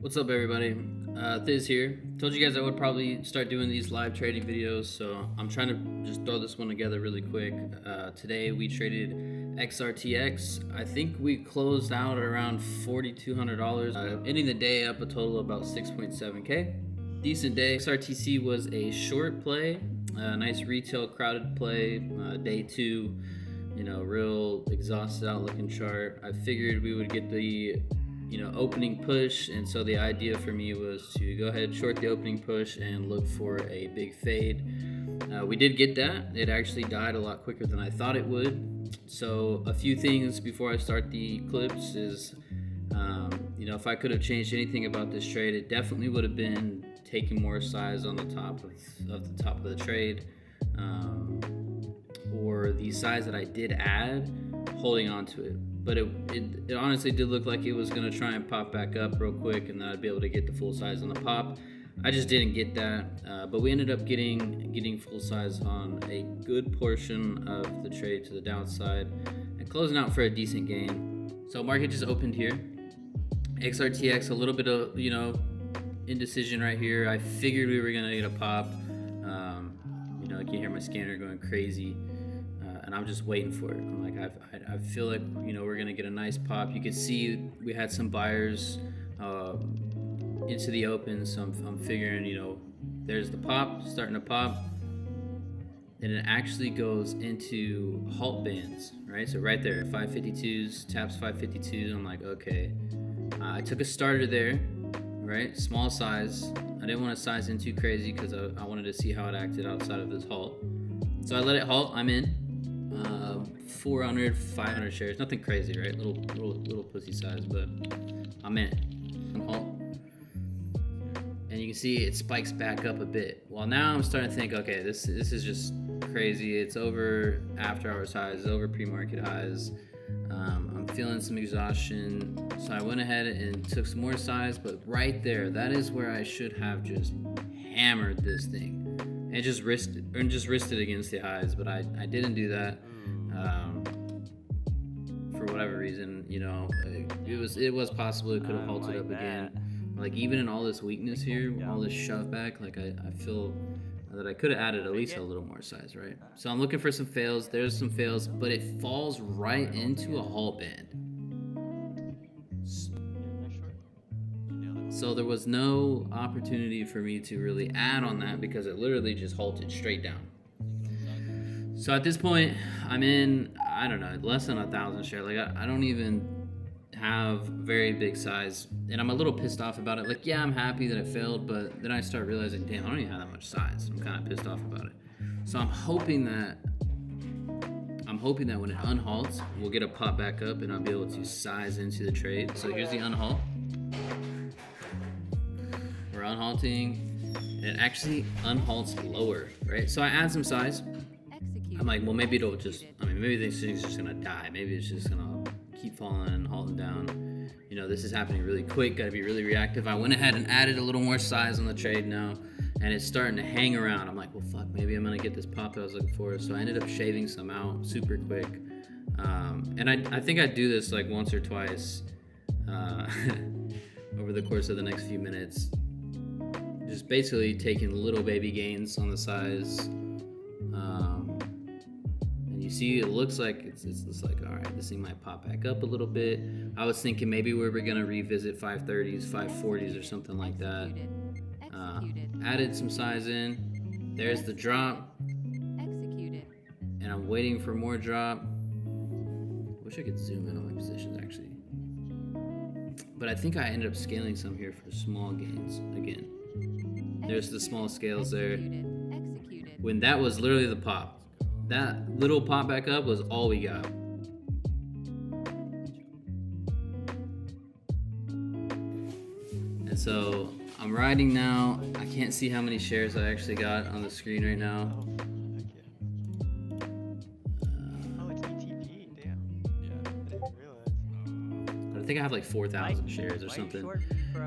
What's up, everybody? Thiz here. Told you guys I would probably start doing these live trading videos, so I'm trying to just throw this one together really quick. Today we traded XRTX. I think we closed out at around $4,200, ending the day up a total of about 6.7K. Decent day. XRTC was a short play, nice retail crowded play. Day two, real exhausted out looking chart. I figured we would get the opening push, and so the idea for me was to go ahead, short the opening push, and look for a big fade. We did get that. It actually died a lot quicker than I thought it would. So a few things before I start the clips is, if I could have changed anything about this trade, it definitely would have been taking more size on the top of the top of the trade, or the size that I did add, holding on to it. But it honestly did look like it was going to try and pop back up real quick, and then I'd be able to get the full size on the pop. I just didn't get that, but we ended up getting full size on a good portion of the trade to the downside and closing out for a decent gain. So market just opened here. XRTX, a little bit of indecision right here. I figured we were going to get a pop. I can hear my scanner going crazy. And I'm just waiting for it. I'm like, I feel like, we're gonna get a nice pop. You can see we had some buyers into the open, so I'm figuring, there's the pop, starting to pop, and it actually goes into halt bands, right? So right there, 552s, taps 552s. I'm like, okay. I took a starter there, right? Small size. I didn't want to size in too crazy because I wanted to see how it acted outside of this halt. So I let it halt. I'm in. 400, 500 shares, nothing crazy, right? Little pussy size, but I'm in it. I'm halt. And you can see it spikes back up a bit. Well, now I'm starting to think, okay, this is just crazy. It's over after hours highs, it's over pre-market highs. I'm feeling some exhaustion, so I went ahead and took some more size. But right there, that is where I should have just hammered this thing and just risked it against the highs. But I didn't do that. For whatever reason, it was possible it could have halted up again. Like, even in all this weakness here, all this shove back, like I feel that I could have added at least a little more size, right? So I'm looking for some fails. There's some fails, but it falls right into a halt band. So there was no opportunity for me to really add on that because it literally just halted straight down. So at this point, I'm in, I don't know, less than 1,000 shares. Like, I don't even have very big size, and I'm a little pissed off about it. Like, yeah, I'm happy that it failed, but then I start realizing, damn, I don't even have that much size. I'm kind of pissed off about it. So I'm hoping that when it unhalts, we'll get a pop back up and I'll be able to size into the trade. So here's the unhalt. We're unhalting, and it actually unhalts lower, right? So I add some size. I'm like, well, maybe maybe this thing's just gonna die. Maybe it's just gonna keep falling and halting down. This is happening really quick. Gotta be really reactive. I went ahead and added a little more size on the trade now, and it's starting to hang around. I'm like, well, fuck, maybe I'm gonna get this pop that I was looking for. So I ended up shaving some out super quick. And I think I'd do this like once or twice over the course of the next few minutes. Just basically taking little baby gains on the size. You see, it looks like it's like, all right, this thing might pop back up a little bit. I was thinking maybe we were gonna revisit 530s, 540s, or something like that. Added some size in. There's the drop. And I'm waiting for more drop. Wish I could zoom in on my positions actually. But I think I ended up scaling some here for small gains again. There's the small scales there. When that was literally the pop. That little pop back up was all we got. And so I'm riding now. I can't see how many shares I actually got on the screen right now. It's ETP, damn. Yeah, I didn't realize. I think I have like 4,000 shares or something.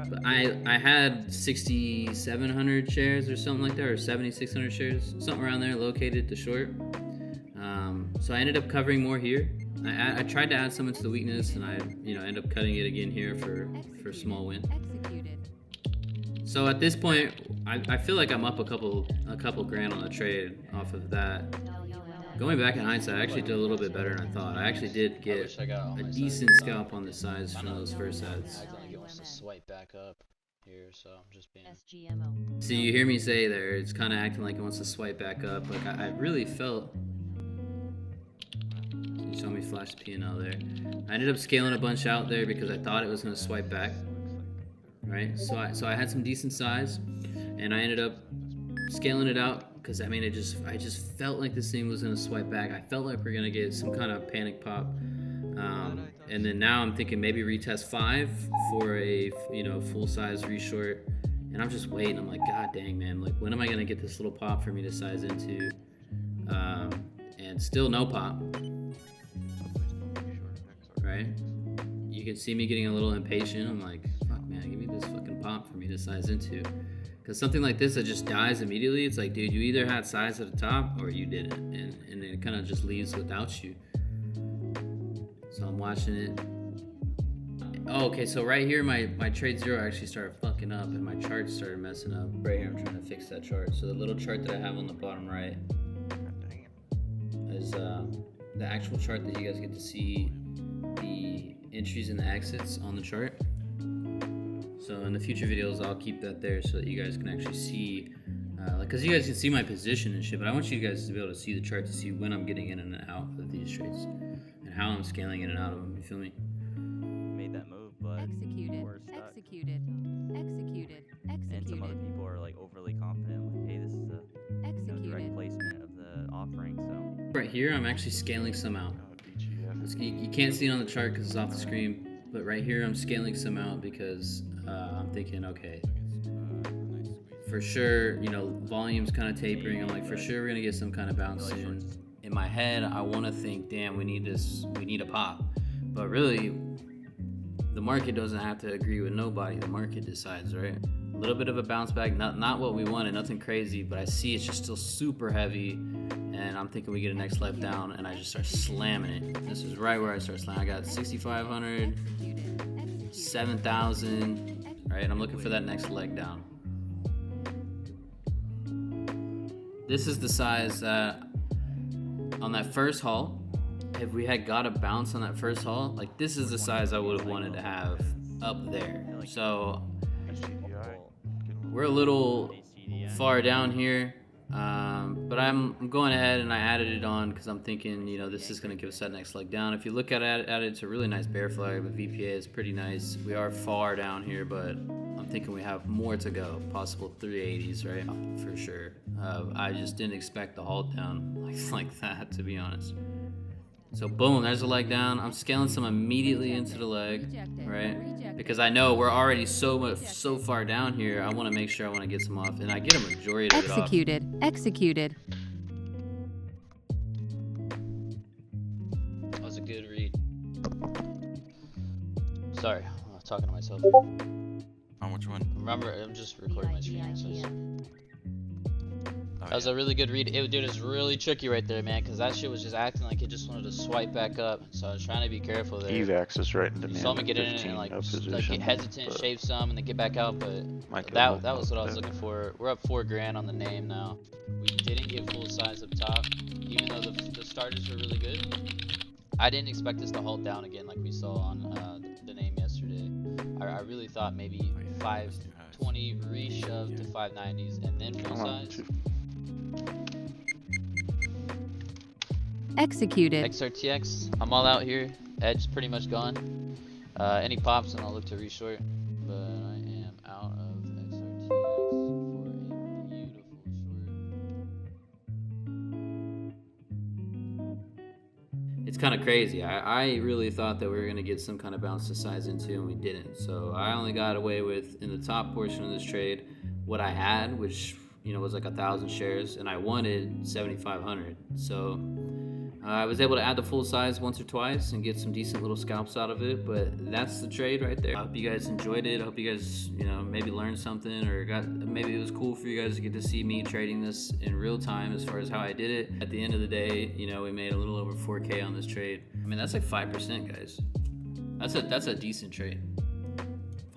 But I had 6,700 shares or something like that, or 7,600 shares, something around there located to short. So I ended up covering more here. I tried to add some into the weakness, and I end up cutting it again here for small win. So at this point, I feel like I'm up a couple grand on the trade off of that. Going back in hindsight, I actually did a little bit better than I thought. I actually did get a decent scalp on the size from those first ads. Acting like it wants to swipe back up here, so I'm just being. So you hear me say there, it's kind of acting like it wants to swipe back up. Like I really felt. You saw me flash the P&L there. I ended up scaling a bunch out there because I thought it was going to swipe back. Right, so I had some decent size, and I ended up scaling it out because I mean I just felt like this thing was gonna swipe back. I felt like we're gonna get some kind of panic pop, and then now I'm thinking maybe retest 5 for a full size reshort, and I'm just waiting. I'm like, God dang man, like when am I gonna get this little pop for me to size into? And still no pop. Right, you can see me getting a little impatient. I'm like, fuck man, give me this fucking pop for me to size into. Because something like this that just dies immediately, it's like, dude, you either had size at the top or you didn't. And it kind of just leaves without you. So I'm watching it. Oh, okay, so right here, my trade zero actually started fucking up and my chart started messing up. Right here, I'm trying to fix that chart. So the little chart that I have on the bottom right is the actual chart that you guys get to see the entries and the exits on the chart. So in the future videos, I'll keep that there so that you guys can actually see, because you guys can see my position and shit, but I want you guys to be able to see the chart to see when I'm getting in and out of these trades and how I'm scaling in and out of them. You feel me? Made that move, but Executed. and some other people are like overly confident, like, hey, this is a direct placement of the offering. So Right here, I'm actually scaling some out. You can't see it on the chart because it's off the screen, but right here, I'm scaling some out because I'm thinking, okay, for sure, volume's kind of tapering. I'm like, for sure, we're gonna get some kind of bounce soon. In my head, I want to think, damn, we need a pop, but really, the market doesn't have to agree with nobody. The market decides, right? A little bit of a bounce back, not what we wanted, nothing crazy, but I see it's just still super heavy, and I'm thinking we get a next leg down, and I just start slamming it. This is right where I start slamming. I got 6,500, 7,000. Right, I'm looking for that next leg down. This is the size that on that first haul, if we had got a bounce on that first haul, like this is the size I would have wanted to have up there. So we're a little far down here, but I'm going ahead and I added it on because I'm thinking, this is going to give us that next leg down. If you look at it, it's a really nice bear flag. The VPA is pretty nice. We are far down here, but I'm thinking we have more to go. Possible 380s, right? For sure. I just didn't expect the halt down like that, to be honest. So boom, there's a leg down. I'm scaling some immediately into the leg, right? Because I know we're already so far down here. I want to make sure I want to get some off, and I get a majority of it off. Executed. That was a good read. Sorry, I was talking to myself. On which one? Remember, I'm just recording my screen. So Oh, that was a really good read. Dude, it's really tricky right there, man, because that shit was just acting like it just wanted to swipe back up. So I was trying to be careful there. EVAX is right in You demand. saw me get in it and like get hesitant, shave some, and then get back out. But that was what I was looking for. We're up 4 grand on the name now. We didn't get full size up top, even though the starters were really good. I didn't expect this to halt down again like we saw on the name yesterday. I really thought maybe 520 reshove to 590s and then full size. Executed. XRTX, I'm all out here. Edge pretty much gone. Any pops and I'll look to reshort. But I am out of XRTX for a beautiful short. It's kind of crazy. I really thought that we were going to get some kind of bounce to size into, and we didn't. So I only got away with, in the top portion of this trade, what I had, which was like 1,000 shares, and I wanted 7,500. So I was able to add the full size once or twice and get some decent little scalps out of it, but that's the trade right there. I hope you guys enjoyed it. I hope you guys, maybe learned something, or maybe it was cool for you guys to get to see me trading this in real time as far as how I did it. At the end of the day, we made a little over 4K on this trade. I mean, that's like 5%, guys. That's a decent trade.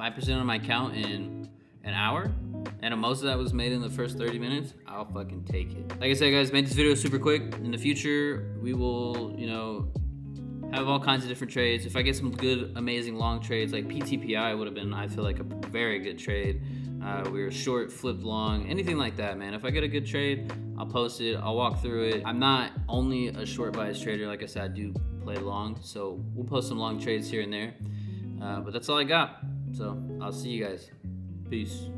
5% on my account, and an hour, and most of that was made in the first 30 minutes, I'll fucking take it. Like I said, guys, made this video super quick. In the future, we will, you know, have all kinds of different trades. If I get some good, amazing long trades, like PTPI would have been, I feel like, a very good trade. We were short, flipped long, anything like that, man. If I get a good trade, I'll post it, I'll walk through it. I'm not only a short bias trader, like I said, I do play long, so we'll post some long trades here and there. But that's all I got. So I'll see you guys. Peace.